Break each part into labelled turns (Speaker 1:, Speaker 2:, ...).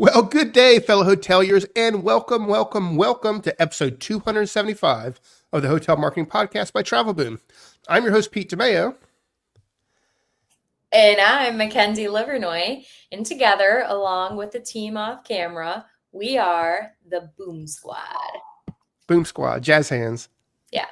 Speaker 1: Well, good day, fellow hoteliers, and welcome to episode 275 of the Hotel Marketing Podcast by Travel Boom. I'm your host, Pete DeMeo.
Speaker 2: And I'm Mackenzie Livernoy. And together, along with the team off camera, we are the Boom Squad.
Speaker 1: Boom Squad, jazz hands.
Speaker 2: Yeah.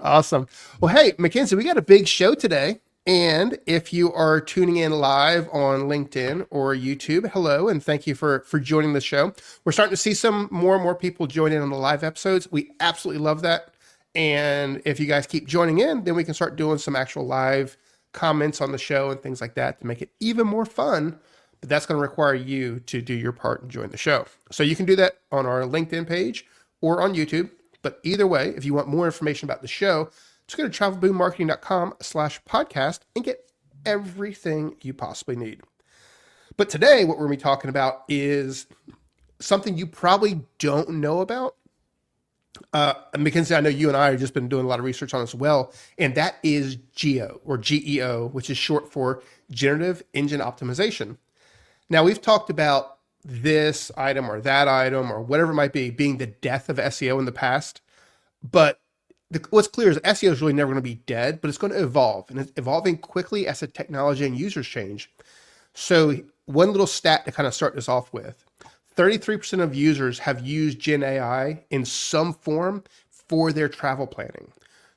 Speaker 1: Awesome. Well, hey, Mackenzie, we got a big show today. And if you are tuning in live on LinkedIn or YouTube, hello, and thank you for joining the show. We're starting to see some more and more people join in on the live episodes. We absolutely love that. And if you guys keep joining in, then we can start doing some actual live comments on the show and things like that to make it even more fun. But that's going to require you to do your part and join the show. So you can do that on our LinkedIn page or on YouTube. But either way, if you want more information about the show, just go to travelboommarketing.com/podcast and get everything you possibly need. But today, what we're going to be talking about is something you probably don't know about. Mackenzie, I know you and I have just been doing a lot of research on this as well, and that is GEO, or GEO, which is short for Generative Engine Optimization. Now, we've talked about this item or that item or whatever it might be being the death of SEO in the past, but what's clear is SEO is really never going to be dead, but it's going to evolve, and it's evolving quickly as the technology and users change. So one little stat to kind of start this off with, 33% of users have used Gen AI in some form for their travel planning.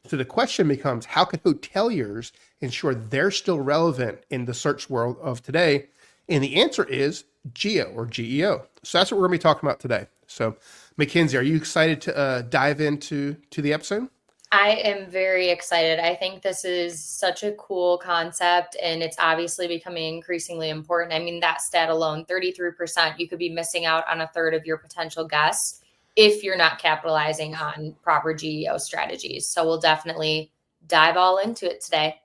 Speaker 1: So the question becomes, how can hoteliers ensure they're still relevant in the search world of today? And the answer is GEO, or GEO. So that's what we're going to be talking about today. So Mackenzie, are you excited to dive into the episode?
Speaker 2: I am very excited. I think this is such a cool concept, and it's obviously becoming increasingly important. I mean, that stat alone, 33%, you could be missing out on a third of your potential guests if you're not capitalizing on proper GEO strategies. So we'll definitely dive all into it today.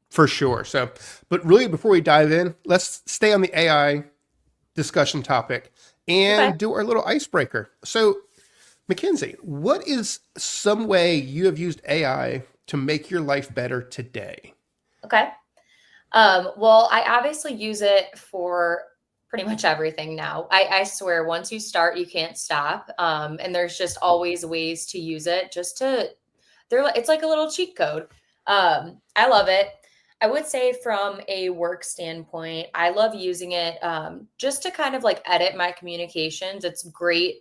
Speaker 1: For sure. So, but really before we dive in, let's stay on the AI discussion topic and do our little icebreaker. So Mackenzie, what is some way you have used AI to make your life better today?
Speaker 2: Okay. Well, I obviously use it for pretty much everything now. I swear, once you start, you can't stop. And there's just always ways to use it it's like a little cheat code. I love it. I would say from a work standpoint, I love using it just to kind of like edit my communications. It's great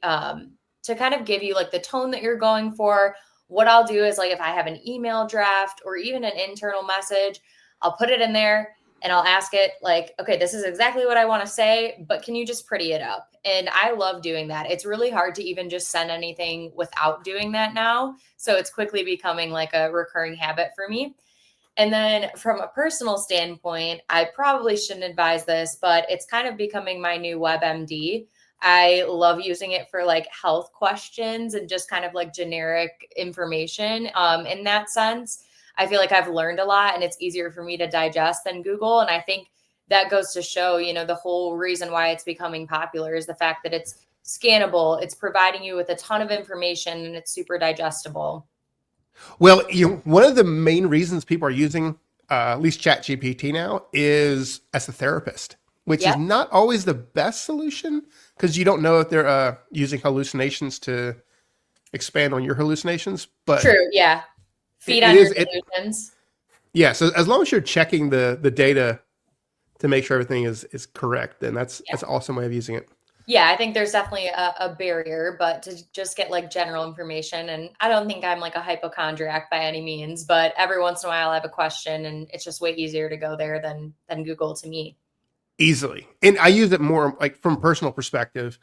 Speaker 2: to kind of give you like the tone that you're going for. What I'll do is, like, if I have an email draft or even an internal message, I'll put it in there and I'll ask it like, okay, this is exactly what I want to say, but can you just pretty it up? And I love doing that. It's really hard to even just send anything without doing that now. So it's quickly becoming like a recurring habit for me. And then from a personal standpoint, I probably shouldn't advise this, but it's kind of becoming my new WebMD. I love using it for like health questions and just kind of like generic information. In that sense, I feel like I've learned a lot and it's easier for me to digest than Google. And I think that goes to show, the whole reason why it's becoming popular is the fact that it's scannable, it's providing you with a ton of information, and it's super digestible.
Speaker 1: Well, one of the main reasons people are using at least ChatGPT now is as a therapist, which is not always the best solution because you don't know if they're using hallucinations to expand on your hallucinations. But
Speaker 2: true, yeah. Feed on your delusions.
Speaker 1: Yeah, so as long as you're checking the data to make sure everything is correct, then that's an awesome way of using it.
Speaker 2: Yeah, I think there's definitely a barrier, but to just get like general information, and I don't think I'm like a hypochondriac by any means, but every once in a while I have a question and it's just way easier to go there than Google to me.
Speaker 1: Easily. And I use it more like from a personal perspective.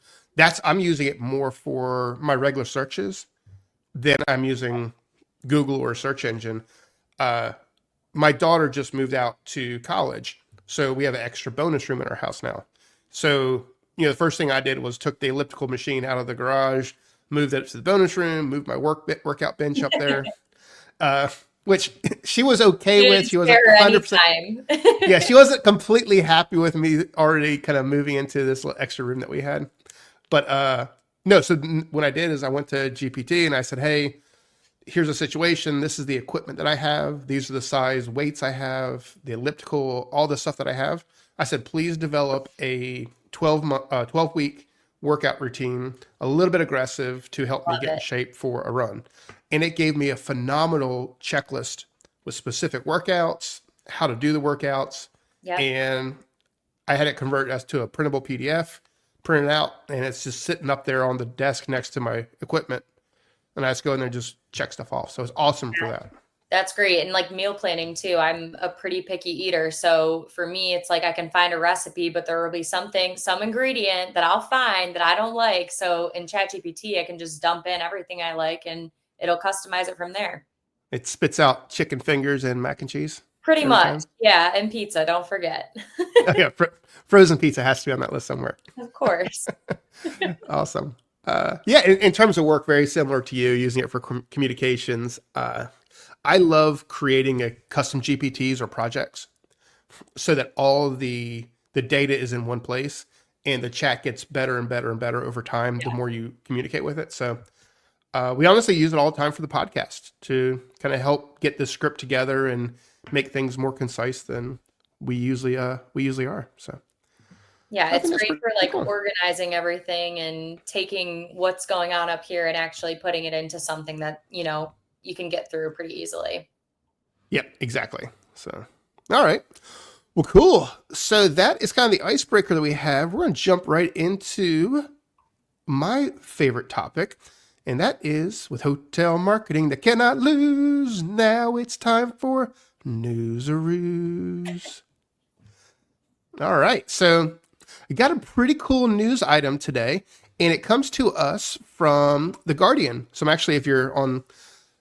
Speaker 1: I'm using it more for my regular searches than I'm using Google or a search engine. My daughter just moved out to college, so we have an extra bonus room in our house now. So the first thing I did was took the elliptical machine out of the garage, moved it to the bonus room, moved my workout bench up there, which she was okay with. She wasn't 100%. Yeah, she wasn't completely happy with me already kind of moving into this little extra room that we had. But no, so what I did is I went to GPT and I said, hey, here's a situation. This is the equipment that I have. These are the size weights I have, the elliptical, all the stuff that I have. I said, please develop a 12-week workout routine, a little bit aggressive to help me
Speaker 2: Love
Speaker 1: get in
Speaker 2: it.
Speaker 1: shape for a run. And it gave me a phenomenal checklist with specific workouts, how to do the workouts,
Speaker 2: Yep.
Speaker 1: and I had it converted as to a printable PDF, print it out, and it's just sitting up there on the desk next to my equipment. And I just go in there and just check stuff off. So it's awesome for that.
Speaker 2: That's great. And like meal planning too. I'm a pretty picky eater. So for me, it's like I can find a recipe, but there will be something, some ingredient that I'll find that I don't like. So in ChatGPT, I can just dump in everything I like and it'll customize it from there.
Speaker 1: It spits out chicken fingers and mac and cheese
Speaker 2: Pretty
Speaker 1: every
Speaker 2: much.
Speaker 1: time.
Speaker 2: Yeah. And pizza, don't forget.
Speaker 1: Oh, yeah, frozen pizza has to be on that list somewhere.
Speaker 2: Of course.
Speaker 1: Awesome. Yeah, in terms of work, very similar to you, using it for communications. I love creating a custom GPTs or projects so that all the data is in one place and the chat gets better and better and better over time the more you communicate with it. So we honestly use it all the time for the podcast to kind of help get the script together and make things more concise than we usually are. So
Speaker 2: Yeah,
Speaker 1: I
Speaker 2: it's
Speaker 1: think that's
Speaker 2: great
Speaker 1: pretty
Speaker 2: for like
Speaker 1: cool.
Speaker 2: organizing everything and taking what's going on up here and actually putting it into something that, you can get through pretty easily.
Speaker 1: Yep, exactly. So, all right. Well, cool. So that is kind of the icebreaker that we have. We're going to jump right into my favorite topic, and that is with hotel marketing that cannot lose. Now it's time for newsaroos. All right. So we got a pretty cool news item today, and it comes to us from The Guardian. So I'm actually, if you're on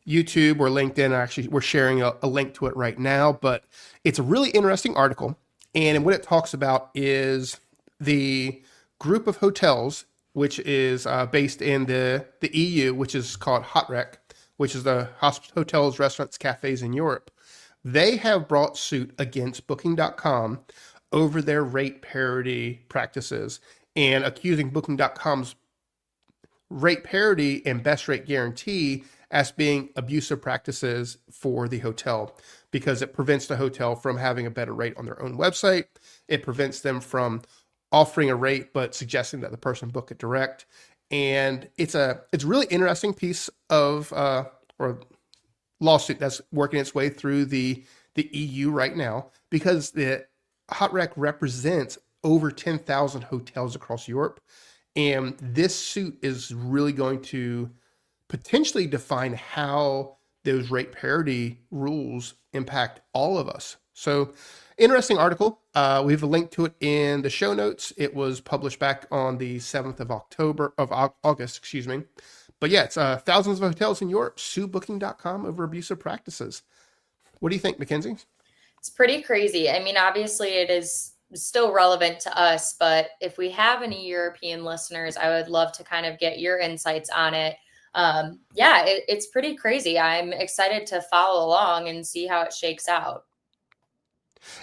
Speaker 1: YouTube or LinkedIn, actually, we're sharing a link to it right now, but it's a really interesting article. And what it talks about is the group of hotels, which is based in the EU, which is called HOTREC, which is the hotels, restaurants, cafes in Europe. They have brought suit against Booking.com over their rate parity practices and accusing Booking.com's rate parity and best rate guarantee as being abusive practices for the hotel because it prevents the hotel from having a better rate on their own website. It prevents them from offering a rate but suggesting that the person book it direct. And it's a really interesting piece of or lawsuit that's working its way through the EU right now because the HOTREC represents over 10,000 hotels across Europe. And this suit is really going to potentially define how those rate parity rules impact all of us. So, interesting article. We have a link to it in the show notes. It was published back on the 7th of August, excuse me. But yeah, it's thousands of hotels in Europe sue Booking.com over abusive practices. What do you think, Mackenzie?
Speaker 2: It's pretty crazy. I mean, obviously it is still relevant to us, but if we have any European listeners, I would love to kind of get your insights on it. It's pretty crazy. I'm excited to follow along and see how it shakes out.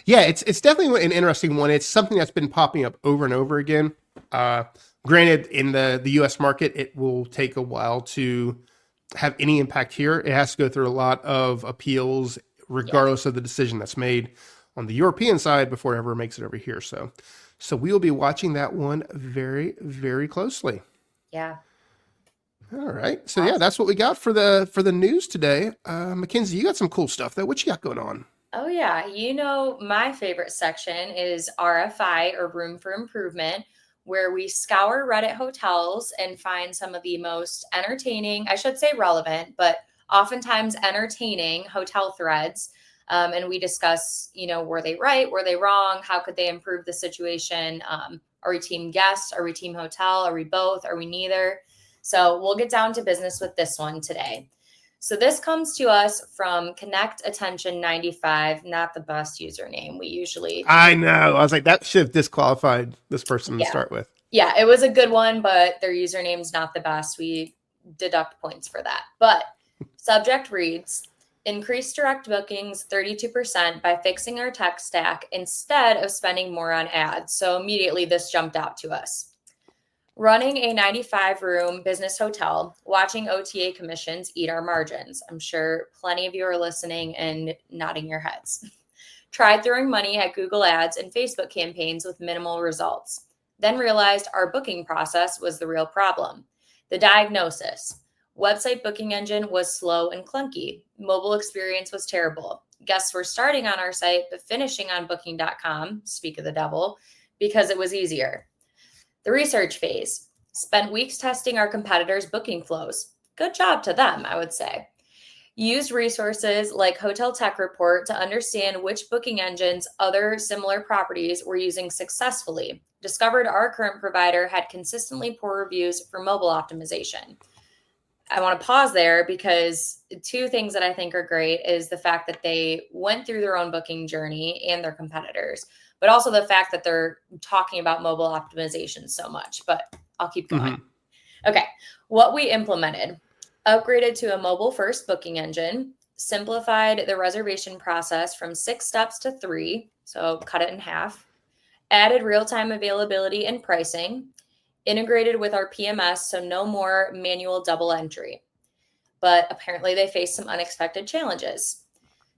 Speaker 1: Yeah, it's definitely an interesting one. It's something that's been popping up over and over again. Granted, in the U.S. market, it will take a while to have any impact here. It has to go through a lot of appeals,
Speaker 2: Yeah.
Speaker 1: regardless of the decision that's made on the European side before it ever makes it over here. So we will be watching that one very, very closely.
Speaker 2: Yeah.
Speaker 1: All right. So yeah,
Speaker 2: Awesome.
Speaker 1: that's what we got for the news today. Mackenzie, you got some cool stuff though. What you got going on?
Speaker 2: Oh, yeah. My favorite section is RFI or Room for Improvement, where we scour Reddit hotels and find some of the most entertaining, I should say relevant, but oftentimes entertaining hotel threads. And we discuss, were they right? Were they wrong? How could they improve the situation? Are we team guest? Are we team hotel? Are we both? Are we neither? So we'll get down to business with this one today. So this comes to us from Connect Attention 95, not the best username. We usually,
Speaker 1: I know. I was like, that should have disqualified this person to
Speaker 2: yeah,
Speaker 1: start with.
Speaker 2: yeah, it was a good one, but their username's not the best. We deduct points for that. But subject reads, increase direct bookings 32% by fixing our tech stack instead of spending more on ads. So immediately this jumped out to us. Running a 95-room business hotel, watching OTA commissions eat our margins. I'm sure plenty of you are listening and nodding your heads. Tried throwing money at Google ads and Facebook campaigns with minimal results. then realized our booking process was the real problem. The diagnosis: website booking engine was slow and clunky. Mobile experience was terrible. Guests were starting on our site but finishing on booking.com, speak of the devil, because it was easier. The research phase: spent weeks testing our competitors' booking flows. Good job to them, I would say. Used resources like Hotel Tech Report to understand which booking engines other similar properties were using successfully. Discovered our current provider had consistently poor reviews for mobile optimization. I want to pause there because two things that I think are great is the fact that they went through their own booking journey and their competitors, but also the fact that they're talking about mobile optimization so much. But I'll keep going. Okay. What we implemented: upgraded to a mobile first booking engine, simplified the reservation process from 6 steps to 3, so cut it in half, added real time availability and pricing, integrated with our PMS, so no more manual double entry. But apparently, they faced some unexpected challenges.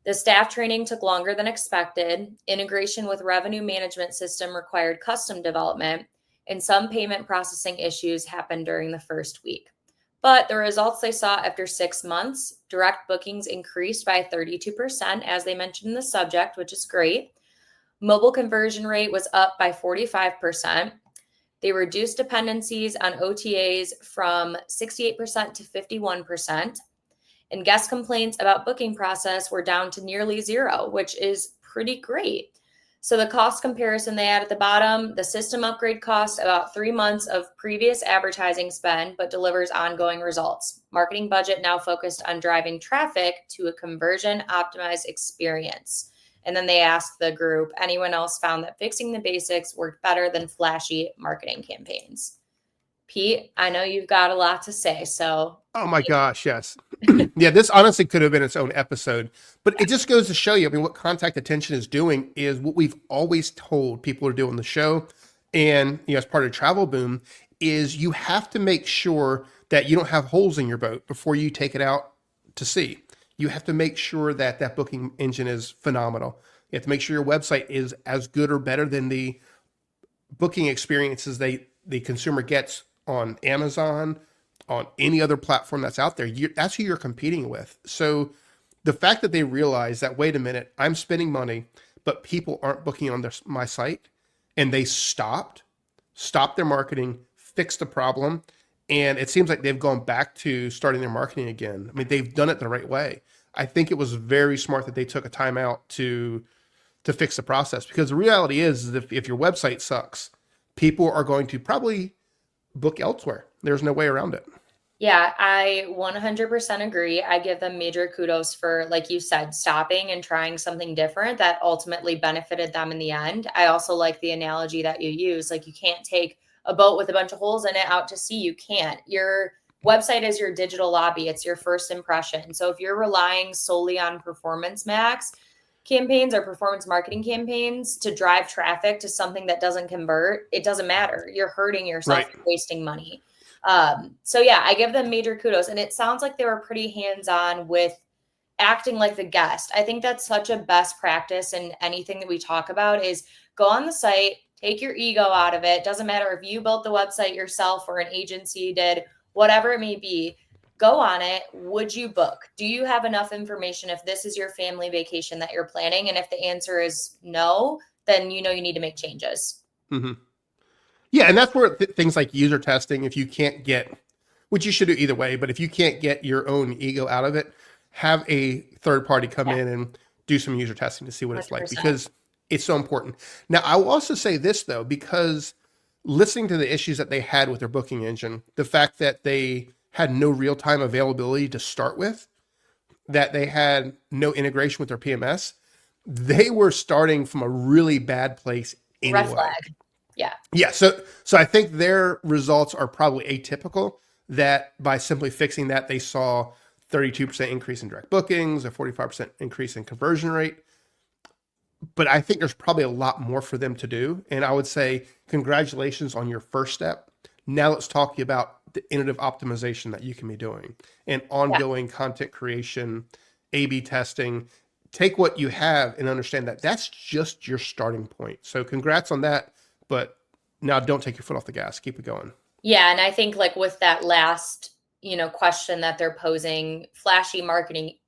Speaker 2: The staff training took longer than expected. Integration with revenue management system required custom development, and some payment processing issues happened during the first week. But the results they saw after 6 months: direct bookings increased by 32%, as they mentioned in the subject, which is great. Mobile conversion rate was up by 45%. They reduced dependencies on OTAs from 68% to 51%. And guest complaints about booking process were down to nearly zero, which is pretty great. So the cost comparison they had at the bottom: the system upgrade costs about 3 months of previous advertising spend, but delivers ongoing results. Marketing budget now focused on driving traffic to a conversion optimized experience. And then they asked the group, anyone else found that fixing the basics worked better than flashy marketing campaigns? Pete, I know you've got a lot to say, so.
Speaker 1: Oh my gosh, yes. Yeah, this honestly could have been its own episode, but it just goes to show you, I mean, what contact attention is doing is what we've always told people to do on the show. And, as part of travel boom is you have to make sure that you don't have holes in your boat before you take it out to sea. You have to make sure that that booking engine is phenomenal. You have to make sure your website is as good or better than the booking experiences the consumer gets on Amazon, on any other platform that's out there. That's who you're competing with. So the fact that they realize that, wait a minute, I'm spending money, but people aren't booking on my site, and they stopped their marketing, fixed the problem, and it seems like they've gone back to starting their marketing again. I mean, they've done it the right way. I think it was very smart that they took a time out to fix the process, because the reality is if your website sucks, people are going to probably book elsewhere. There's no way around it.
Speaker 2: Yeah, I 100% agree. I give them major kudos for, like you said, stopping and trying something different that ultimately benefited them in the end. I also like the analogy that you use. Like, you can't take a boat with a bunch of holes in it out to sea. You can't. Your website is your digital lobby. It's your first impression. So if you're relying solely on performance max campaigns or performance marketing campaigns to drive traffic to something that doesn't convert, it doesn't matter. You're hurting yourself,
Speaker 1: Right.
Speaker 2: you're wasting money. So yeah, I give them major kudos. And it sounds like they were pretty hands-on with acting like the guest. I think that's such a best practice in anything that we talk about is go on the site, take your ego out of it. Doesn't matter if you built the website yourself or an agency did, whatever it may be, go on it. Would you book? Do you have enough information if this is your family vacation that you're planning? And if the answer is no, then you need to make changes.
Speaker 1: Mm-hmm. Yeah, and that's where things like user testing, if you can't get, which you should do either way, but if you can't get your own ego out of it, have a third party come in and do some user testing to see what it's like,
Speaker 2: 100%.
Speaker 1: because it's so important. Now, I will also say this, though, because listening to the issues that they had with their booking engine, the fact that they had no real time availability to start with, that they had no integration with their PMS, they were starting from a really bad place anyway.
Speaker 2: Red flag. Yeah.
Speaker 1: Yeah. So I think their results are probably atypical, that by simply fixing that, they saw 32% increase in direct bookings, a 45% increase in conversion rate. But I think there's probably a lot more for them to do. And I would say, congratulations on your first step. Now let's talk about the iterative optimization that you can be doing and ongoing content creation, A/B testing. Take what you have and understand that that's just your starting point. So congrats on that. But Now, don't take your foot off the gas. Keep it going.
Speaker 2: Yeah, and I think like with that last, question that they're posing, flashy marketing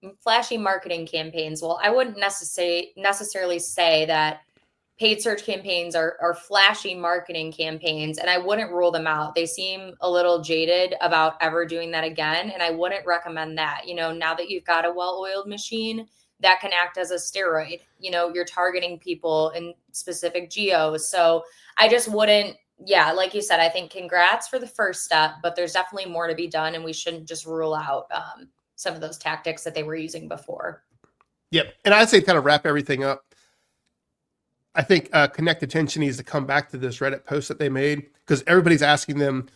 Speaker 2: campaigns. Well, I wouldn't necessarily say that paid search campaigns are flashy marketing campaigns, and I wouldn't rule them out. They seem a little jaded about ever doing that again, and I wouldn't recommend that. Now that you've got a well-oiled machine that can act as a steroid, you're targeting people in specific geos. So I just wouldn't, yeah, like you said, I think congrats for the first step, but there's definitely more to be done, and we shouldn't just rule out some of those tactics that they were using before.
Speaker 1: Yep. And I'd say kind of wrap everything up. I think Connect Attention needs to come back to this Reddit post that they made, because everybody's asking them,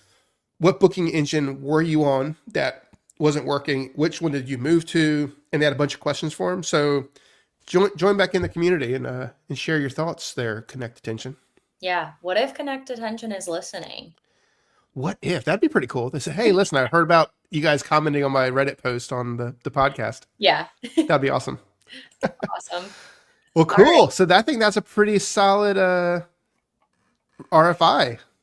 Speaker 1: what booking engine were you on that wasn't working? Which one did you move to? And they had a bunch of questions for them. So join back in the community and share your thoughts there, Connect Attention.
Speaker 2: Yeah. What if Connect Attention is listening?
Speaker 1: What if? That'd be pretty cool. They say, hey, listen, I heard about you guys commenting on my Reddit post on the podcast.
Speaker 2: Yeah.
Speaker 1: That'd be awesome.
Speaker 2: Awesome.
Speaker 1: Well, cool. Right. So I think that's a pretty solid RFI.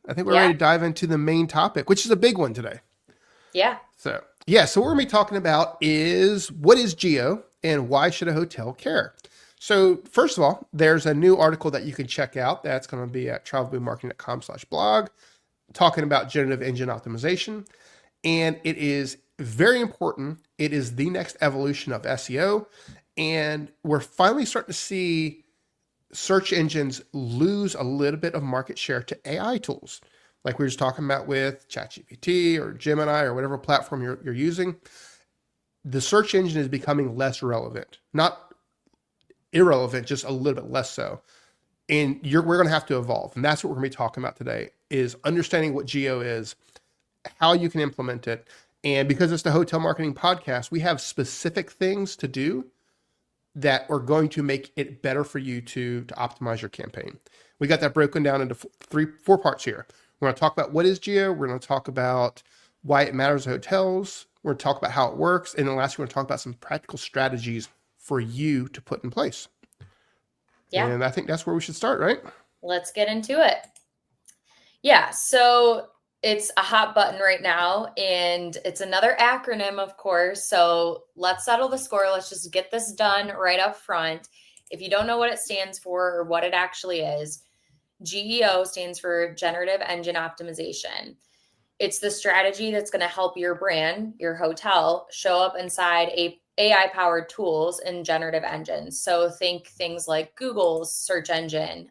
Speaker 1: I think we're ready to dive into the main topic, which is a big one today.
Speaker 2: Yeah.
Speaker 1: So what we're going to be talking about is, what is GEO and why should a hotel care? So first of all, there's a new article that you can check out. That's going to be at travelboommarketing.com/blog, talking about generative engine optimization. And it is very important. It is the next evolution of SEO. And we're finally starting to see search engines lose a little bit of market share to AI tools. Like we were just talking about with ChatGPT or Gemini or whatever platform you're using. The search engine is becoming less relevant. Not irrelevant, just a little bit less so. And we're going to have to evolve. And that's what we're going to be talking about today, is understanding what GEO is, how you can implement it. And because it's the Hotel Marketing Podcast, we have specific things to do that are going to make it better for you to optimize your campaign. We got that broken down into four parts here. We're going to talk about what is GEO. We're going to talk about why it matters to hotels. We're going to talk about how it works. And then lastly, we're going to talk about some practical strategies for you to put in place. Yeah. And I think that's where we should start, right?
Speaker 2: Let's get into it. Yeah. So it's a hot button right now, and it's another acronym, of course. So let's settle the score. Let's just get this done right up front. If you don't know what it stands for or what it actually is, GEO stands for Generative Engine Optimization. It's the strategy that's going to help your brand, your hotel, show up inside AI-powered tools and generative engines. So think things like Google's search engine,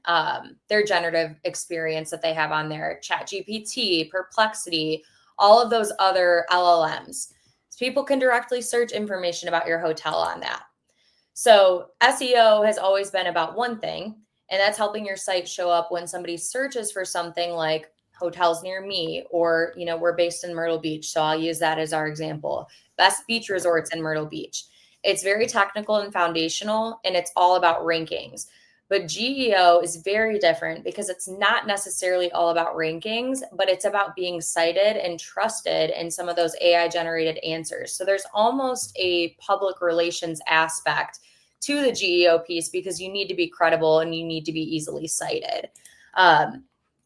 Speaker 2: their generative experience that they have on there, ChatGPT, Perplexity, all of those other LLMs. So people can directly search information about your hotel on that. So SEO has always been about one thing, and that's helping your site show up when somebody searches for something like hotels near me, or, we're based in Myrtle Beach, so I'll use that as our example. Best beach resorts in Myrtle Beach. It's very technical and foundational, and it's all about rankings. But GEO is very different because it's not necessarily all about rankings, but it's about being cited and trusted in some of those AI generated answers. So there's almost a public relations aspect to the GEO piece, because you need to be credible and you need to be easily cited.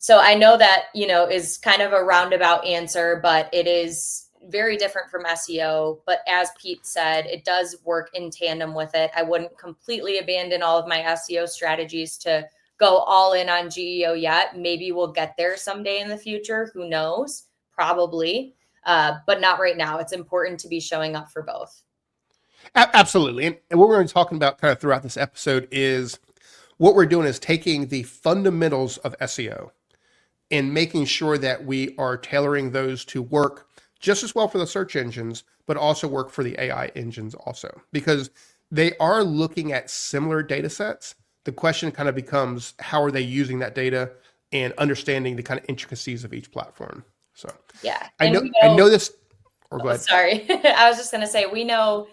Speaker 2: So I know that, is kind of a roundabout answer, but it is very different from SEO. But as Pete said, it does work in tandem with it. I wouldn't completely abandon all of my SEO strategies to go all in on GEO yet. Maybe we'll get there someday in the future. Who knows? Probably, but not right now. It's important to be showing up for both.
Speaker 1: Absolutely. And what we're going to be talking about kind of throughout this episode is what we're doing is taking the fundamentals of SEO and making sure that we are tailoring those to work just as well for the search engines, but also work for the AI engines also, because they are looking at similar data sets. The question kind of becomes, how are they using that data and understanding the kind of intricacies of each platform? So
Speaker 2: yeah,
Speaker 1: I know this, or go ahead.
Speaker 2: Sorry. I was just going to say, we know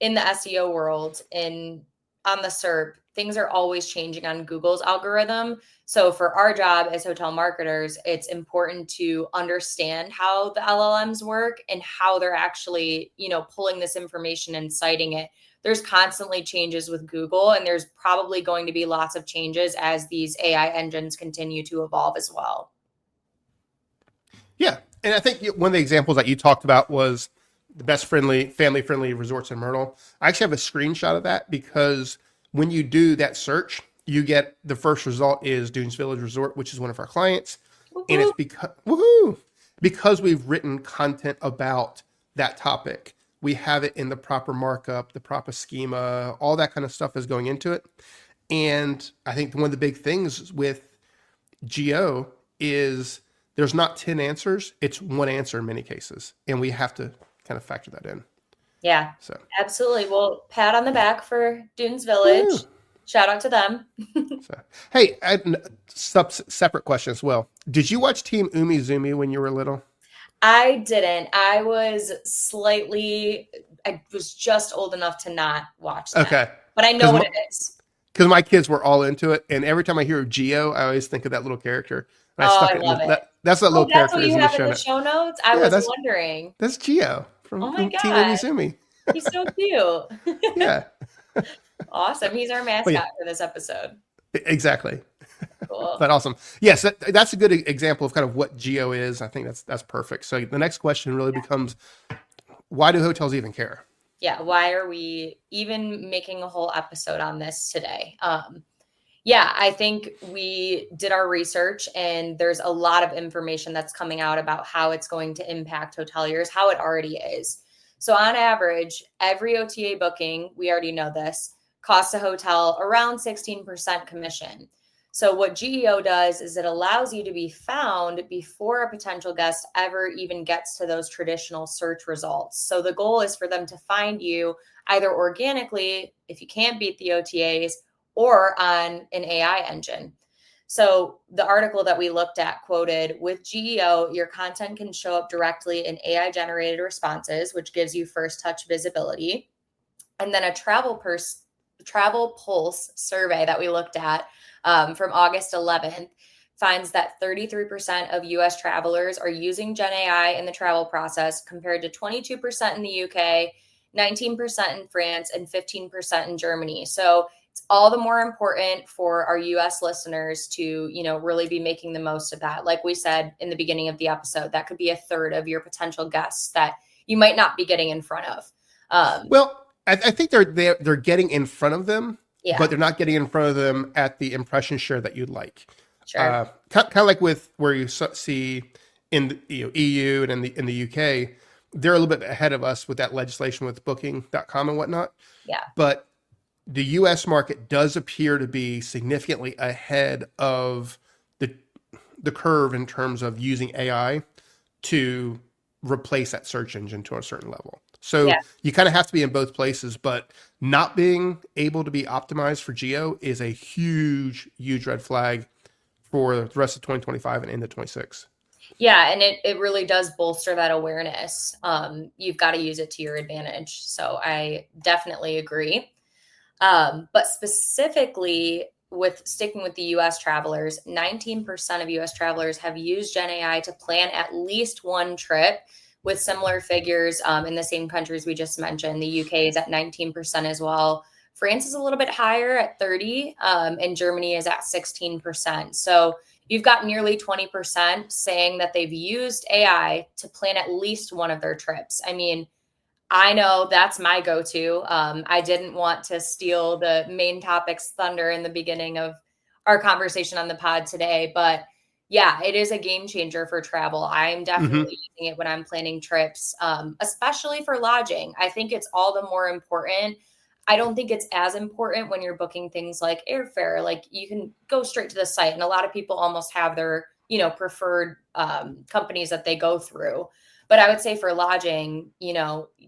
Speaker 2: in the SEO world, on the SERP, things are always changing on Google's algorithm. So for our job as hotel marketers, it's important to understand how the LLMs work and how they're actually, pulling this information and citing it. There's constantly changes with Google, and there's probably going to be lots of changes as these AI engines continue to evolve as well.
Speaker 1: Yeah. And I think one of the examples that you talked about was the best family friendly resorts in Myrtle. I actually have a screenshot of that because when you do that search, you get the first result is Dunes Village Resort, which is one of our clients. And it's
Speaker 2: Woo-hoo.
Speaker 1: because, woohoo, because we've written content about that topic. We have it in the proper markup, the proper schema, all that kind of stuff is going into it. And I think one of the big things with GEO is there's not 10 answers, it's one answer in many cases. And we have to kind of factor that in.
Speaker 2: Yeah,
Speaker 1: So,
Speaker 2: absolutely. Well, pat on the back for Dunes
Speaker 1: woo.
Speaker 2: Village. Shout out to them.
Speaker 1: So, hey, separate question as well. Did you watch Team Umi Zumi when you were little?
Speaker 2: I didn't. I was just old enough to not watch that,
Speaker 1: Okay.
Speaker 2: but I know
Speaker 1: Because
Speaker 2: what it is.
Speaker 1: my kids were all into it. And every time I hear Geo, I always think of that little character. And I
Speaker 2: Oh,
Speaker 1: stuck
Speaker 2: I
Speaker 1: it in
Speaker 2: love it.
Speaker 1: that's that
Speaker 2: Oh,
Speaker 1: little
Speaker 2: that's
Speaker 1: character
Speaker 2: what
Speaker 1: is
Speaker 2: you
Speaker 1: in the
Speaker 2: have in
Speaker 1: show
Speaker 2: the
Speaker 1: note.
Speaker 2: show notes? I
Speaker 1: Yeah,
Speaker 2: was wondering.
Speaker 1: that's Geo
Speaker 2: Oh my
Speaker 1: from Team Umi
Speaker 2: God.
Speaker 1: Zumi.
Speaker 2: He's so cute.
Speaker 1: Yeah.
Speaker 2: Awesome. He's our
Speaker 1: But yeah,
Speaker 2: mascot for this episode.
Speaker 1: exactly.
Speaker 2: Cool.
Speaker 1: But awesome. Yes, that's a good example of kind of what Geo is. I think that's perfect. So the next question really becomes, why do hotels even care?
Speaker 2: Yeah. Why are we even making a whole episode on this today? Yeah, I think we did our research and there's a lot of information that's coming out about how it's going to impact hoteliers, how it already is. So, on average, every OTA booking, we already know this, costs a hotel around 16% commission. So, what GEO does is it allows you to be found before a potential guest ever even gets to those traditional search results. So, the goal is for them to find you either organically, if you can't beat the OTAs, or on an AI engine. So the article that we looked at quoted, with GEO, your content can show up directly in AI generated responses, which gives you first touch visibility. And then a travel pulse survey that we looked at from August 11th finds that 33% of US travelers are using Gen AI in the travel process compared to 22% in the UK, 19% in France, and 15% in Germany. So it's all the more important for our US listeners to, really be making the most of that. Like we said in the beginning of the episode, that could be a third of your potential guests that you might not be getting in front of.
Speaker 1: Well, I think they're getting in front of them, but
Speaker 2: Yeah,
Speaker 1: they're not getting in front of them at the impression share that you'd like.
Speaker 2: sure.
Speaker 1: Kind of like with where you see in the EU and in the UK, they're a little bit ahead of us with that legislation with Booking.com and whatnot.
Speaker 2: Yeah.
Speaker 1: But the US market does appear to be significantly ahead of the curve in terms of using AI to replace that search engine to a certain level. So
Speaker 2: Yeah.
Speaker 1: you kind of have to be in both places, but not being able to be optimized for geo is a huge, huge red flag for the rest of 2025 and into 26.
Speaker 2: Yeah. And it really does bolster that awareness. You've got to use it to your advantage. So I definitely agree. But specifically with sticking with the US travelers, 19% of US travelers have used Gen AI to plan at least one trip, with similar figures in the same countries we just mentioned. The UK is at 19% as well. France is a little bit higher at 30, and Germany is at 16%. So you've got nearly 20% saying that they've used AI to plan at least one of their trips. I mean, I know that's my go-to. I didn't want to steal the main topic's thunder in the beginning of our conversation on the pod today, but yeah, it is a game changer for travel. I'm
Speaker 1: Mm-hmm.
Speaker 2: definitely using it when I'm planning trips, especially for lodging. I think it's all the more important. I don't think it's as important when you're booking things like airfare. Like you can go straight to the site, and a lot of people almost have their, preferred companies that they go through. But I would say for lodging,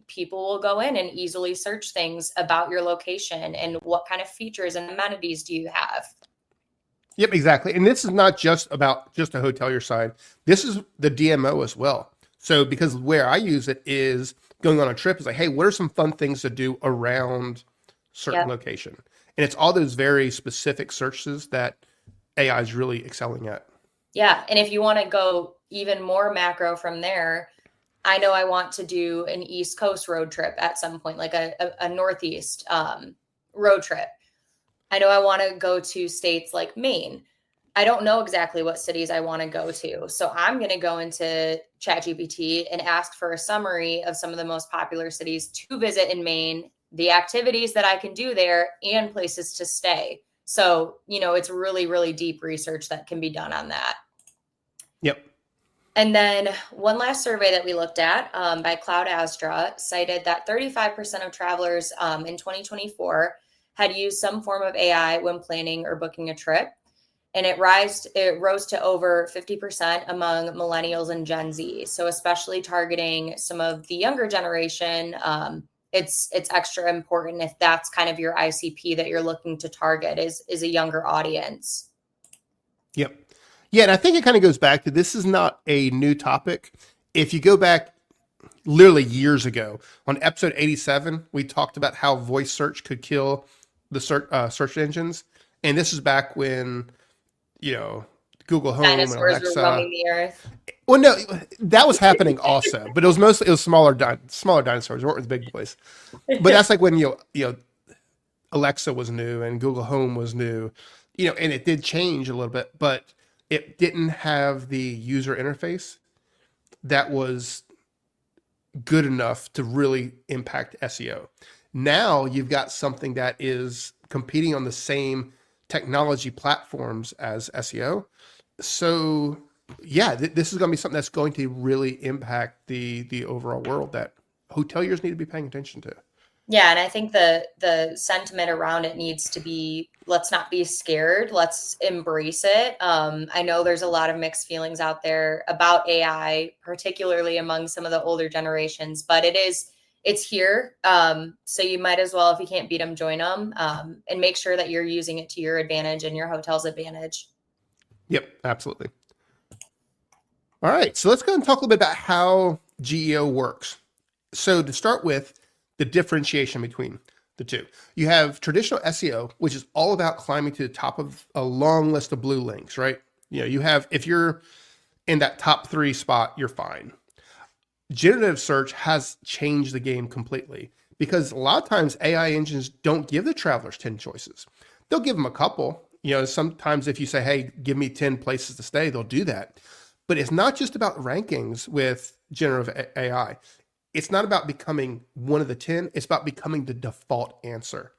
Speaker 2: people will go in and easily search things about your location and what kind of features and amenities do you have.
Speaker 1: Yep, exactly. And this is not just about just a hotelier side. This is the DMO as well. So because where I use it is going on a trip is like, hey, what are some fun things to do around certain
Speaker 2: Yeah.
Speaker 1: location? And it's all those very specific searches that AI is really excelling at.
Speaker 2: Yeah. And if you want to go even more macro from there, I know I want to do an East Coast road trip at some point, like a Northeast road trip. I know I want to go to states like Maine. I don't know exactly what cities I want to go to. So I'm going to go into ChatGPT and ask for a summary of some of the most popular cities to visit in Maine, the activities that I can do there, and places to stay. So, it's really, really deep research that can be done on that.
Speaker 1: Yep.
Speaker 2: And then one last survey that we looked at by Cloud Astra cited that 35% of travelers in 2024 had used some form of AI when planning or booking a trip. And it rose to over 50% among millennials and Gen Z. So especially targeting some of the younger generation, it's extra important if that's kind of your ICP that you're looking to target is a younger audience.
Speaker 1: Yep. Yeah, and I think it kind of goes back to, this is not a new topic. If you go back literally years ago, on episode 87, we talked about how voice search could kill the search engines. And this is back when, Google Home and
Speaker 2: Dinosaurs were
Speaker 1: Alexa.
Speaker 2: roaming the earth.
Speaker 1: Well, no, that was happening also, but it was smaller dinosaurs, weren't the big boys. But that's like when Alexa was new and Google Home was new, and it did change a little bit, but it didn't have the user interface that was good enough to really impact SEO. Now you've got something that is competing on the same technology platforms as SEO. So yeah, this is going to be something that's going to really impact the overall world that hoteliers need to be paying attention to.
Speaker 2: Yeah, and I think the sentiment around it needs to be, let's not be scared, let's embrace it. I know there's a lot of mixed feelings out there about AI, particularly among some of the older generations, but it's here. So you might as well, if you can't beat them, join them, and make sure that you're using it to your advantage and your hotel's advantage.
Speaker 1: Yep, absolutely. All right, so let's go and talk a little bit about how GEO works. So to start with, the differentiation between the two. You have traditional SEO, which is all about climbing to the top of a long list of blue links, right? If you're in that top 3 spot, you're fine. Generative search has changed the game completely, because a lot of times AI engines don't give the travelers 10 choices. They'll give them a couple. Sometimes if you say, hey, give me 10 places to stay, they'll do that. But it's not just about rankings with generative AI. It's not about becoming one of the 10. It's about becoming the default answer.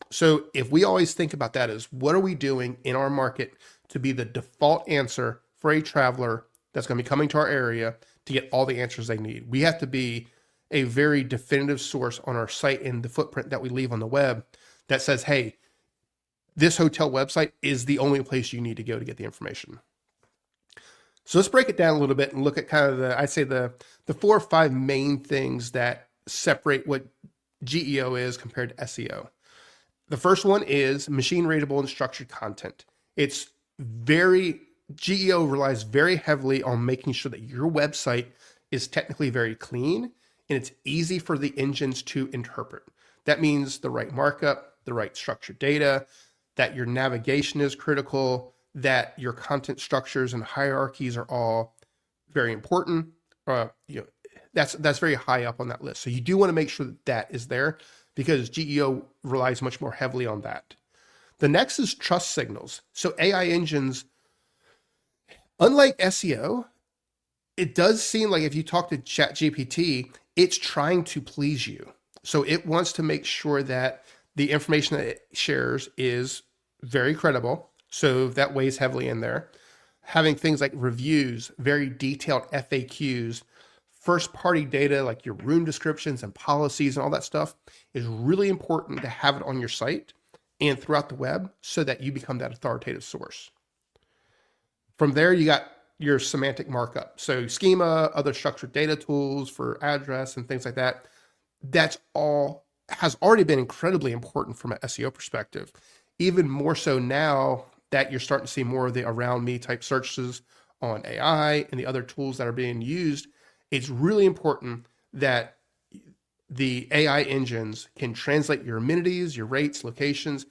Speaker 1: So if we always think about that as, what are we doing in our market to be the default answer for a traveler that's going to be coming to our area to get all the answers they need? We have to be a very definitive source on our site and the footprint that we leave on the web that says, hey, this hotel website is the only place you need to go to get the information. So let's break it down a little bit and look at kind of the 4 or 5 main things that separate what GEO is compared to SEO. The first one is machine readable and structured content. GEO relies very heavily on making sure that your website is technically very clean and it's easy for the engines to interpret. That means the right markup, the right structured data, that your navigation is critical, that your content structures and hierarchies are all very important. That's very high up on that list. So you do want to make sure that is there, because GEO relies much more heavily on that. The next is trust signals. So AI engines, unlike SEO, it does seem like if you talk to ChatGPT, it's trying to please you. So it wants to make sure that the information that it shares is very credible. So that weighs heavily in there. Having things like reviews, very detailed FAQs, first party data like your room descriptions and policies and all that stuff is really important to have it on your site and throughout the web so that you become that authoritative source. From there, you got your semantic markup. So schema, other structured data tools for address and things like that. That's all has already been incredibly important from an SEO perspective. Even more so now that you're starting to see more of the around me type searches on AI and the other tools that are being used, it's really important that the AI engines can translate your amenities, your rates, locations,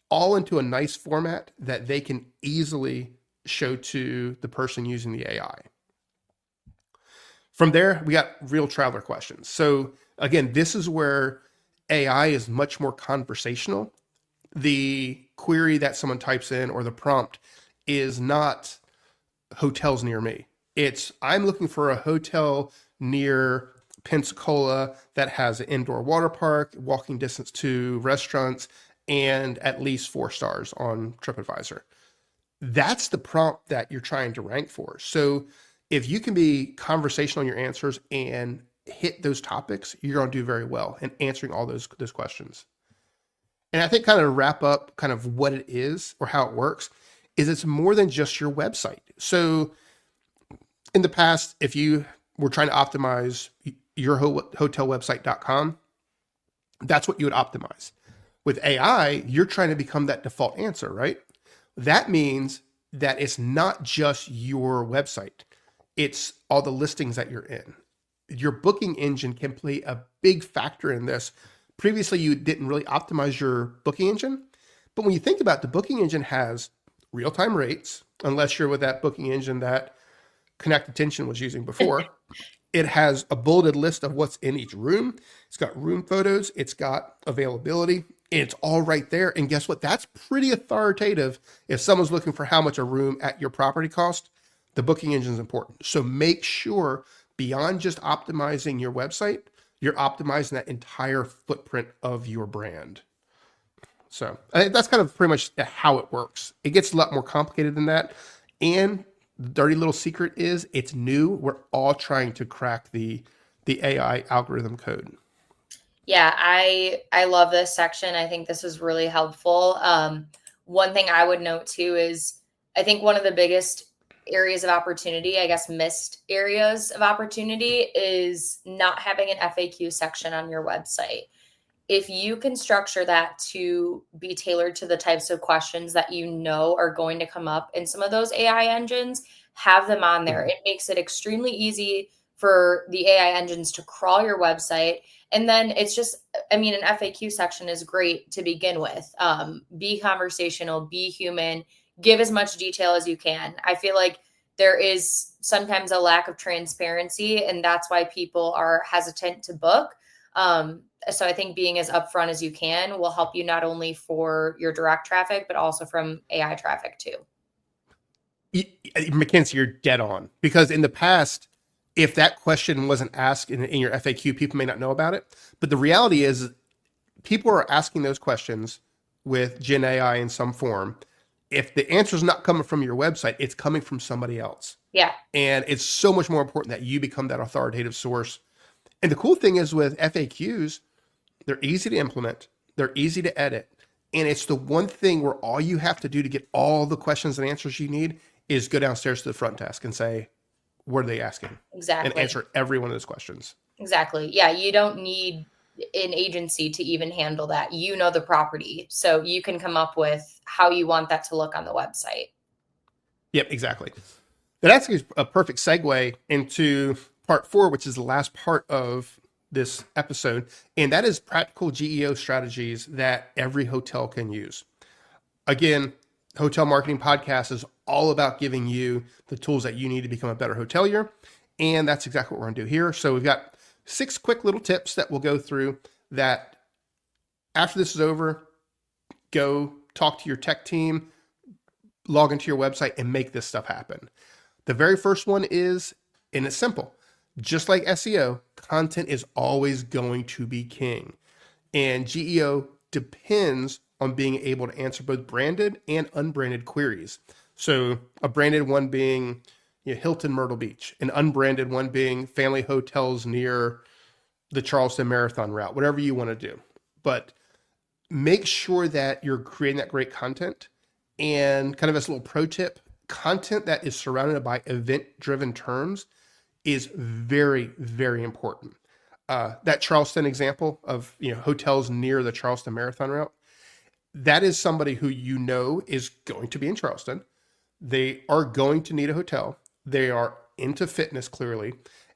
Speaker 1: all into a nice format that they can easily show to the person using the AI. From there, we got real traveler questions. So again, this is where AI is much more conversational. The query that someone types in or the prompt is not hotels near me. It's I'm looking for a hotel near Pensacola that has an indoor water park, walking distance to restaurants, and at least 4 stars on TripAdvisor. That's the prompt that you're trying to rank for. So if you can be conversational in your answers and hit those topics, you're going to do very well in answering all those questions. And I think kind of wrap up kind of what it is or how it works is it's more than just your website. So in the past, if you were trying to optimize your hotelwebsite.com, that's what you would optimize. With AI, you're trying to become that default answer, right? That means that it's not just your website. It's all the listings that you're in. Your booking engine can play a big factor in this. Previously, you didn't really optimize your booking engine. But when you think about it, the booking engine has real-time rates, unless you're with that booking engine that Connect Attention was using before. It has a bulleted list of what's in each room. It's got room photos. It's got availability. It's all right there. And guess what? That's pretty authoritative. If someone's looking for how much a room at your property cost, the booking engine is important. So make sure beyond just optimizing your website, you're optimizing that entire footprint of your brand. So I think that's kind of pretty much how it works. It gets a lot more complicated than that. And the dirty little secret is it's new. We're all trying to crack the AI algorithm code.
Speaker 2: Yeah, I love this section. I think this is really helpful. One thing I would note too is I think one of the biggest areas of opportunity, I guess missed areas of opportunity, is not having an FAQ section on your website. If you can structure that to be tailored to the types of questions that you know are going to come up in some of those AI engines, have them on there. It makes it extremely easy for the AI engines to crawl your website. And then it's just, I mean, an FAQ section is great to begin with. Be conversational, be human, give as much detail as you can. I feel like there is sometimes a lack of transparency, and that's why people are hesitant to book. So I think being as upfront as you can will help you not only for your direct traffic, but also from AI traffic too.
Speaker 1: Mackenzie, you're dead on. Because in the past, if that question wasn't asked in your FAQ, people may not know about it. But the reality is people are asking those questions with Gen AI in some form. If the answer is not coming from your website, it's coming from somebody else.
Speaker 2: Yeah.
Speaker 1: And it's so much more important that you become that authoritative source. And the cool thing is with FAQs, they're easy to implement. They're easy to edit. And it's the one thing where all you have to do to get all the questions and answers you need is go downstairs to the front desk and say, what are they asking?
Speaker 2: Exactly.
Speaker 1: And answer every one of those questions.
Speaker 2: Exactly. Yeah. You don't need an agency to even handle that. You know the property. So you can come up with how you want that to look on the website.
Speaker 1: Yep, exactly. That actually is a perfect segue into part 4, which is the last part of this episode. And that is practical GEO strategies that every hotel can use. Again, Hotel Marketing Podcast is all about giving you the tools that you need to become a better hotelier. And that's exactly what we're going to do here. So we've got 6 quick little tips that we'll go through that after this is over, go talk to your tech team, log into your website, and make this stuff happen. The very first one is, and it's simple, just like SEO, content is always going to be king. And GEO depends on being able to answer both branded and unbranded queries. So a branded one being Hilton Myrtle Beach, an unbranded one being family hotels near the Charleston Marathon route, whatever you want to do. But make sure that you're creating that great content. And kind of as a little pro tip, content that is surrounded by event-driven terms is very, very important. That Charleston example of hotels near the Charleston Marathon route, that is somebody who is going to be in Charleston. They are going to need a hotel. They are into fitness clearly,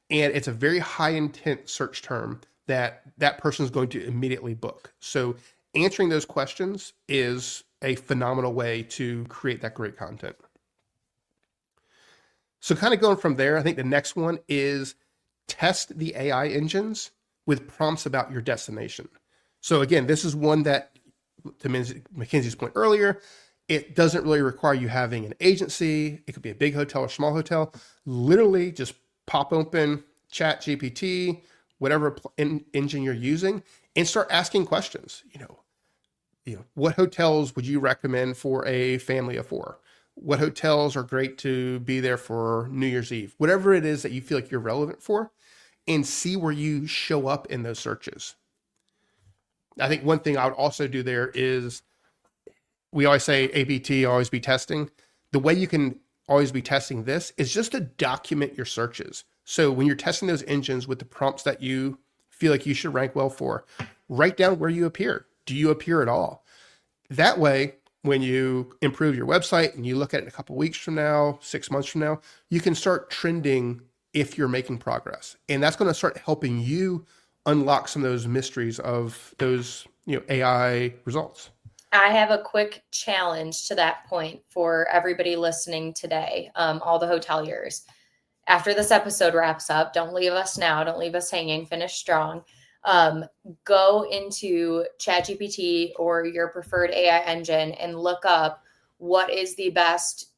Speaker 1: and it's a very high intent search term that person is going to immediately book. So answering those questions is a phenomenal way to create that great content. So kind of going from there, I think the next one is test the AI engines with prompts about your destination. So again, this is one that, to Mackenzie's point earlier, It doesn't really require you having an agency. It could be a big hotel or small hotel. Literally just pop open ChatGPT, whatever engine you're using, and start asking questions. What hotels would you recommend for a family of four? What hotels are great to be there for New Year's Eve? Whatever it is that you feel like you're relevant for, and see where you show up in those searches. I think one thing I would also do there is, we always say ABT, always be testing. The way you can always be testing this is just to document your searches. So when you're testing those engines with the prompts that you feel like you should rank well for, write down where you appear. Do you appear at all? That way, when you improve your website and you look at it a couple weeks from now, 6 months from now, you can start trending if you're making progress. And that's going to start helping you unlock some of those mysteries of those, AI results.
Speaker 2: I have a quick challenge to that point for everybody listening today, all the hoteliers. After this episode wraps up, don't leave us now. Don't leave us hanging. Finish strong. Go into ChatGPT or your preferred AI engine and look up what is the best,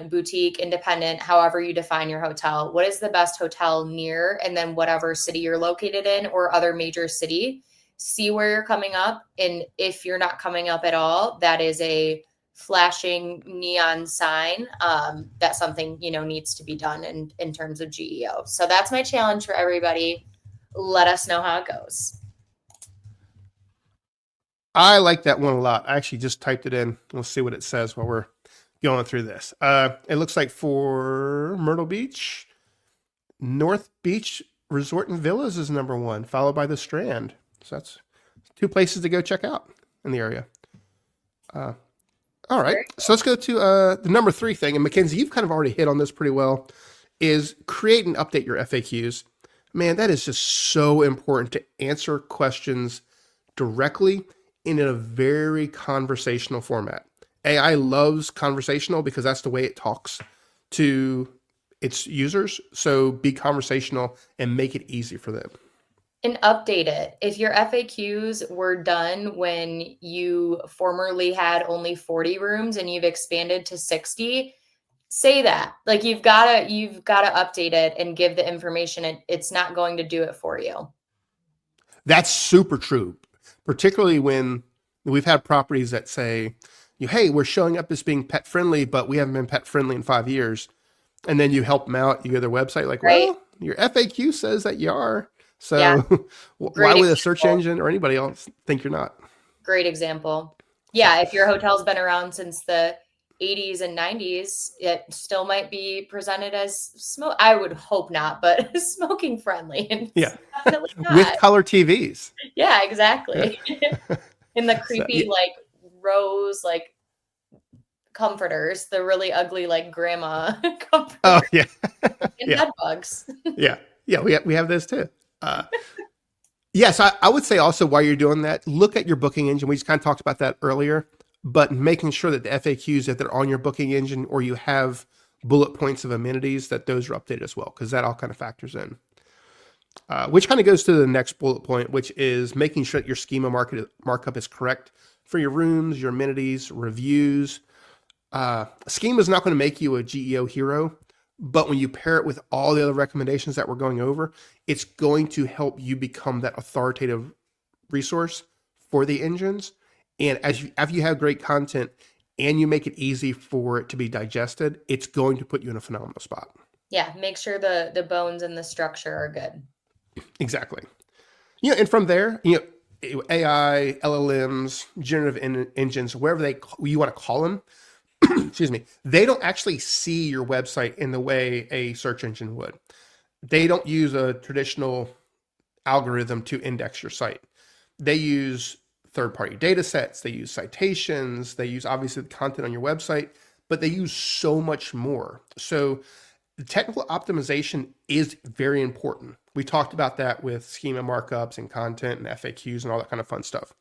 Speaker 2: boutique, independent, however you define your hotel. What is the best hotel near, and then whatever city you're located in or other major city. See where you're coming up. And if you're not coming up at all, that is a flashing neon sign that something, needs to be done in terms of GEO. So that's my challenge for everybody. Let us know how it goes.
Speaker 1: I like that one a lot. I actually just typed it in. We'll see what it says while we're going through this. It looks like for Myrtle Beach, North Beach Resort and Villas is number one, followed by the Strand. So that's two places to go check out in the area. All right. So let's go to the number 3 thing. And Mackenzie, you've kind of already hit on this pretty well, is create and update your FAQs. Man, that is just so important to answer questions directly in a very conversational format. AI loves conversational because that's the way it talks to its users. So be conversational and make it easy for them.
Speaker 2: And update it. If your FAQs were done when you formerly had only 40 rooms and you've expanded to 60, say that. Like you've got to update it and give the information. It's not going to do it for you.
Speaker 1: That's super true, particularly when we've had properties that say, hey, we're showing up as being pet friendly, but we haven't been pet friendly in 5 years. And then you help them out, you go to their website like,
Speaker 2: right.
Speaker 1: Well, your FAQ says that you are. So
Speaker 2: yeah.
Speaker 1: why would a search engine or anybody else think you're not?
Speaker 2: Great example. Yeah, if your hotel's been around since the 80s and 90s, it still might be presented as smoke. I would hope not, but smoking friendly. And
Speaker 1: yeah,
Speaker 2: definitely not.
Speaker 1: With color TVs.
Speaker 2: Yeah, exactly. In the creepy rose comforters, the really ugly grandma comforters.
Speaker 1: Oh yeah,
Speaker 2: and bed bugs.
Speaker 1: yeah. We have those too. Yes, I would say also while you're doing that, look at your booking engine. We just kind of talked about that earlier, but making sure that the FAQs that they're on your booking engine or you have bullet points of amenities, that those are updated as well, because that all kind of factors in. Which kind of goes to the next bullet point, which is making sure that your schema markup is correct for your rooms, your amenities, reviews. Schema is not going to make you a GEO hero, but when you pair it with all the other recommendations that we're going over, it's going to help you become that authoritative resource for the engines. And after you have great content and you make it easy for it to be digested, it's going to put you in a phenomenal spot.
Speaker 2: Yeah, make sure the bones and the structure are good.
Speaker 1: Exactly. And from there, AI, LLMs, generative engines, wherever you want to call them, excuse me, they don't actually see your website in the way a search engine would. They don't use a traditional algorithm to index your site. They use third-party data sets. They use citations. They use obviously the content on your website, but they use so much more. So the technical optimization is very important. We talked about that with schema markups and content and FAQs and all that kind of fun stuff.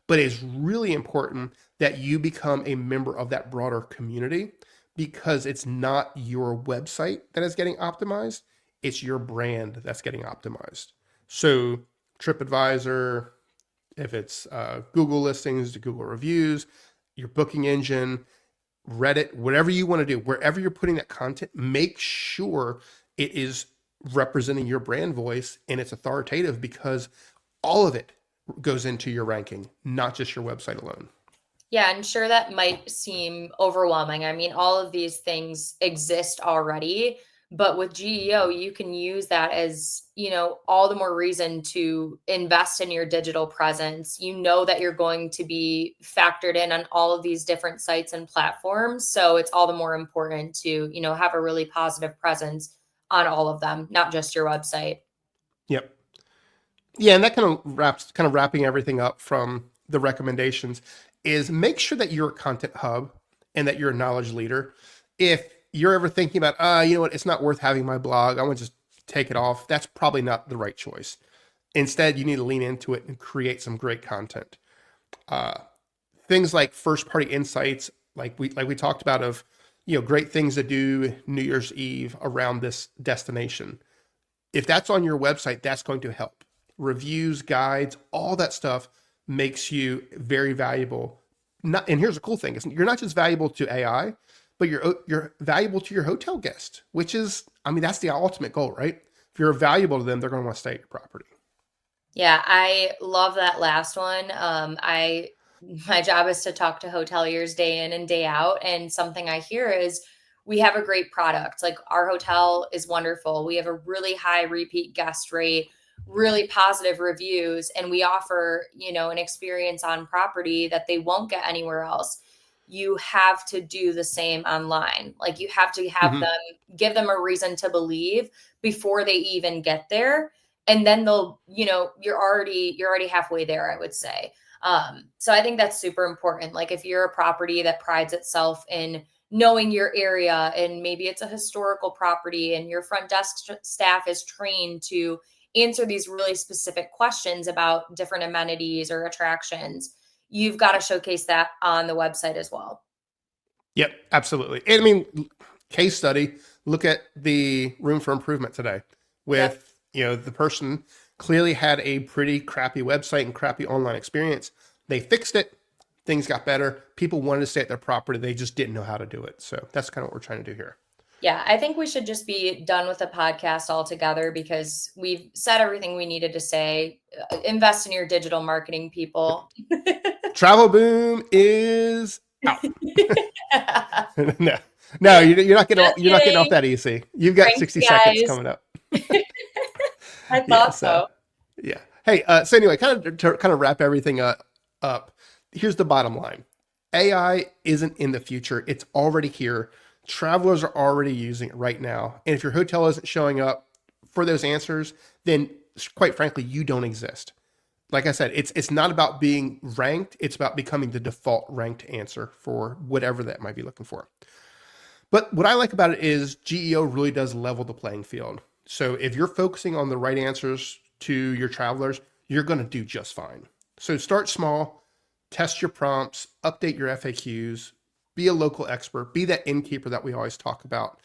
Speaker 1: But it's really important that you become a member of that broader community, because it's not your website that is getting optimized. It's your brand that's getting optimized. So TripAdvisor, if it's Google listings, to Google reviews, your booking engine, Reddit, whatever you want to do, wherever you're putting that content, make sure it is representing your brand voice and it's authoritative, because all of it goes into your ranking, not just your website alone.
Speaker 2: Yeah, I'm sure that might seem overwhelming. I mean, all of these things exist already, but with GEO, you can use that as, all the more reason to invest in your digital presence. You know that you're going to be factored in on all of these different sites and platforms. So it's all the more important to, have a really positive presence on all of them, not just your website.
Speaker 1: Yep. Yeah, and that kind of wrapping everything up from the recommendations is make sure that you're a content hub and that you're a knowledge leader. If you're ever thinking about, you know what, it's not worth having my blog, I want to just take it off, that's probably not the right choice. Instead, you need to lean into it and create some great content. Uh, Things like first party insights, like we talked about, of great things to do New Year's Eve around this destination. If that's on your website, that's going to help. Reviews, guides, all that stuff makes you very valuable. Not, and here's the cool thing: is you're not just valuable to AI, but you're valuable to your hotel guest, which is, I mean, that's the ultimate goal, right? If you're valuable to them, they're going to want to stay at your property.
Speaker 2: Yeah, I love that last one. I My job is to talk to hoteliers day in and day out, and something I hear is we have a great product. Like our hotel is wonderful. We have a really high repeat guest rate, really positive reviews, and we offer, an experience on property that they won't get anywhere else. You have to do the same online. Like you have to have
Speaker 1: Mm-hmm.
Speaker 2: them, give them a reason to believe before they even get there, and then they'll, you're already halfway there, I would say. So I think that's super important. Like if you're a property that prides itself in knowing your area, and maybe it's a historical property and your front desk staff is trained to answer these really specific questions about different amenities or attractions, you've got to showcase that on the website as well.
Speaker 1: Yep, absolutely. And I mean, case study, look at the room for improvement today
Speaker 2: Yep.
Speaker 1: with, the person clearly had a pretty crappy website and crappy online experience. They fixed it. Things got better. People wanted to stay at their property. They just didn't know how to do it. So that's kind of what we're trying to do here.
Speaker 2: Yeah, I think we should just be done with the podcast altogether because we've said everything we needed to say. Invest in your digital marketing, people.
Speaker 1: Travel boom is out. No, no,
Speaker 2: Just
Speaker 1: you're not getting off
Speaker 2: kidding.
Speaker 1: that easy. You've got
Speaker 2: Thanks,
Speaker 1: 60 seconds
Speaker 2: guys.
Speaker 1: coming up.
Speaker 2: I
Speaker 1: Yeah.
Speaker 2: thought
Speaker 1: So
Speaker 2: so.
Speaker 1: yeah. Hey. So anyway, kind of wrap everything up. Here's the bottom line: AI isn't in the future. It's already here. Travelers are already using it right now. And if your hotel isn't showing up for those answers, then quite frankly, you don't exist. Like I said, it's not about being ranked. It's about becoming the default ranked answer for whatever that might be looking for. But what I like about it is GEO really does level the playing field. So if you're focusing on the right answers to your travelers, you're going to do just fine. So start small, test your prompts, update your FAQs, be a local expert, be that innkeeper that we always talk about.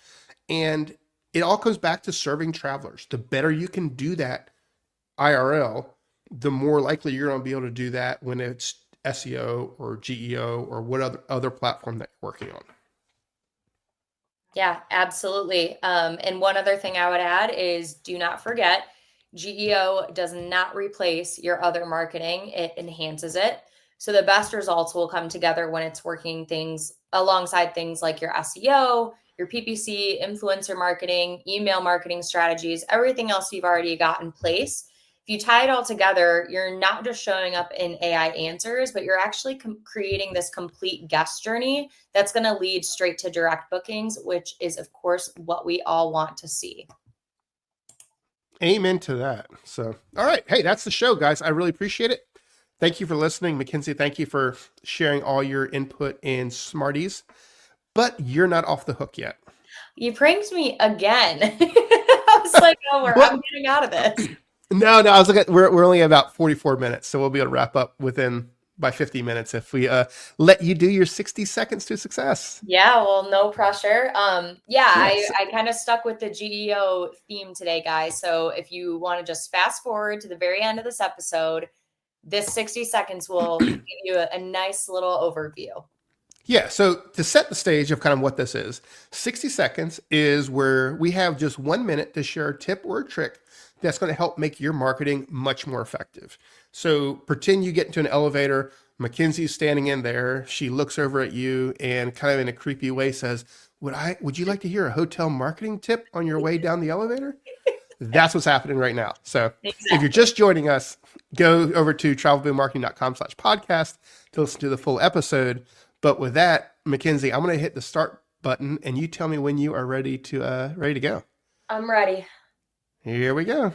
Speaker 1: And it all comes back to serving travelers. The better you can do that IRL, the more likely you're going to be able to do that when it's SEO or GEO or what other platform that you're working on.
Speaker 2: Yeah, absolutely. And one other thing I would add is do not forget GEO does not replace your other marketing, it enhances it. So the best results will come together when it's working things alongside things like your SEO, your PPC, influencer marketing, email marketing strategies, everything else you've already got in place. If you tie it all together, you're not just showing up in AI answers, but you're actually creating this complete guest journey that's going to lead straight to direct bookings, which is, of course, what we all want to see.
Speaker 1: Amen to that. So, all right. Hey, that's the show, guys. I really appreciate it. Thank you for listening. Mackenzie, thank you for sharing all your input and smarties. But you're not off the hook yet.
Speaker 2: You pranked me again. I was like, oh, I'm
Speaker 1: Well,
Speaker 2: getting out of this.
Speaker 1: no, I was looking at, we're only about 44 minutes, so we'll be able to wrap up by 50 minutes if we let you do your 60 seconds to success.
Speaker 2: Yeah, well, no pressure. Yeah,
Speaker 1: Yes.
Speaker 2: I kind of stuck with the GEO theme today, guys. So if you want to just fast forward to the very end of this episode, this 60 seconds will give you a nice little overview.
Speaker 1: Yeah, so to set the stage of kind of what this is, 60 seconds is where we have just 1 minute to share a tip or a trick that's going to help make your marketing much more effective. So pretend you get into an elevator, Mackenzie's standing in there, she looks over at you and kind of in a creepy way says, would you like to hear a hotel marketing tip on your way down the elevator? That's what's happening right now. So if you're
Speaker 2: Exactly.
Speaker 1: just joining us, go over to travelboommarketing.com/podcast to listen to the full episode. But with that, Mackenzie, I'm going to hit the start button and you tell me when you are ready to go.
Speaker 2: I'm ready.
Speaker 1: Here we go.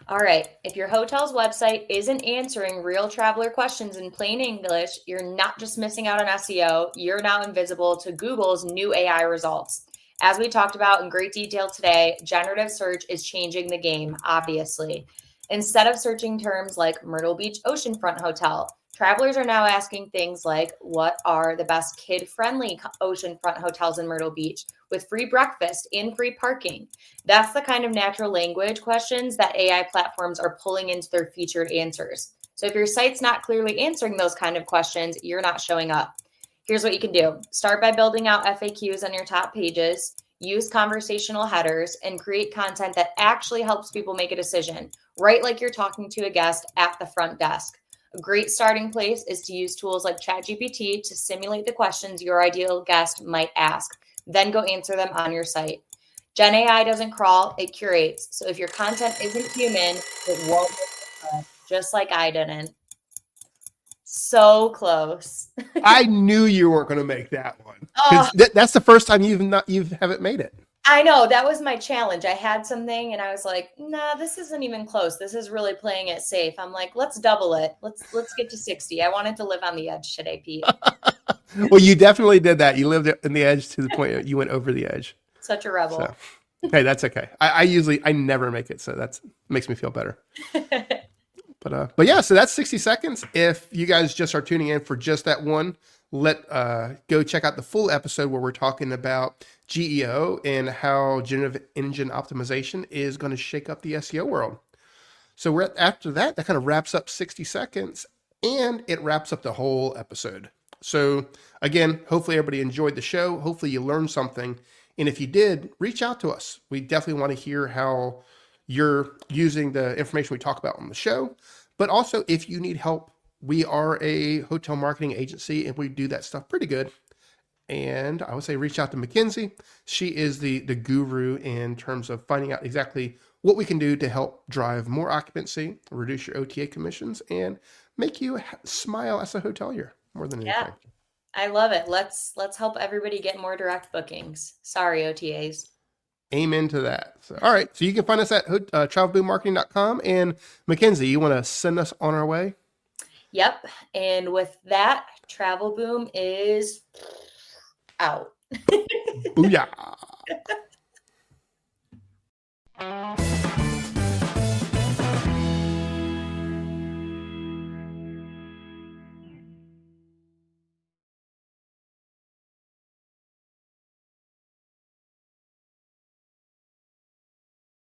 Speaker 2: All right. If your hotel's website isn't answering real traveler questions in plain English, you're not just missing out on SEO, you're now invisible to Google's new AI results. As we talked about in great detail today, generative search is changing the game, obviously. Instead of searching terms like Myrtle Beach Oceanfront Hotel, travelers are now asking things like, what are the best kid-friendly oceanfront hotels in Myrtle Beach with free breakfast and free parking? That's the kind of natural language questions that AI platforms are pulling into their featured answers. So if your site's not clearly answering those kind of questions, you're not showing up. Here's what you can do. Start by building out FAQs on your top pages, use conversational headers, and create content that actually helps people make a decision. Write like you're talking to a guest at the front desk. A great starting place is to use tools like ChatGPT to simulate the questions your ideal guest might ask. Then go answer them on your site. Gen AI doesn't crawl, it curates. So if your content isn't human, it won't work, just like I didn't. So close.
Speaker 1: I knew you weren't going to make that one
Speaker 2: Oh,
Speaker 1: because that's the first time you haven't made it.
Speaker 2: I know. That was my challenge. I had something and I was like, nah, this isn't even close. This is really playing it safe. I'm like, let's double it. Let's get to 60. I wanted to live on the edge today, Pete.
Speaker 1: Well, you definitely did that. You lived in the edge to the point that you went over the edge.
Speaker 2: Such a
Speaker 1: So,
Speaker 2: rebel.
Speaker 1: hey, that's okay. I never make it, so that makes me feel better. But yeah, so that's 60 seconds. If you guys just are tuning in for just that one, go check out the full episode where we're talking about GEO and how generative engine optimization is going to shake up the SEO world. So after that kind of wraps up 60 seconds and it wraps up the whole episode. So again, hopefully everybody enjoyed the show. Hopefully you learned something. And if you did, reach out to us. We definitely want to hear how you're using the information we talk about on the show. But also, if you need help, we are a hotel marketing agency and we do that stuff pretty good. And I would say reach out to Mackenzie. She is the guru in terms of finding out exactly what we can do to help drive more occupancy, reduce your OTA commissions, and make you smile as a hotelier more than anything.
Speaker 2: Yeah, I love it. Let's help everybody get more direct bookings. Sorry, OTAs.
Speaker 1: Amen to that. So, all right. So you can find us at travelboommarketing.com. And Mackenzie, you want to send us on our way?
Speaker 2: Yep. And with that, Travel Boom is out.
Speaker 1: Booyah.